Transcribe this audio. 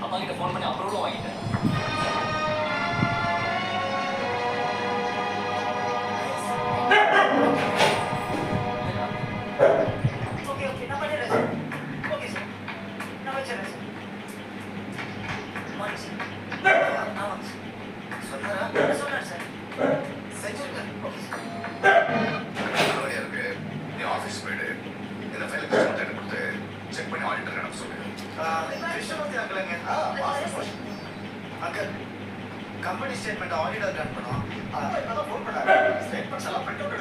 அப்பா கிட்ட ஃபோன் பண்ணி அப்ரூவலும் வாங்கிட்டேன். ஓகே நான் பண்ணிடுறேன் சார். ஓகே சார் நான் வச்சிடுறேன் சார். Morning sir. நான் வாங்க சார். சொன்னாரா சார். செஞ்சிருக்கேன். Okay sir. நல்லபடியா இருக்கு. நீ ஆஃபீஸ் போயிடு. இந்த ஃபைலை கிருஷ்ணமூர்த்தி கொடுத்து செக் பண்ணி ஆடிட்டர் எனக்கு சொல்லு. கிருஷ்ணமூர்த்தி அங்கிள்ங்க. Uncle company statement auditor run பண்ணோம். அதான் ஃபோன் பண்ணாரு. ஸ்டேட்மெண்ட்ஸ் எல்லாம் பிரிண்ட் அவுட்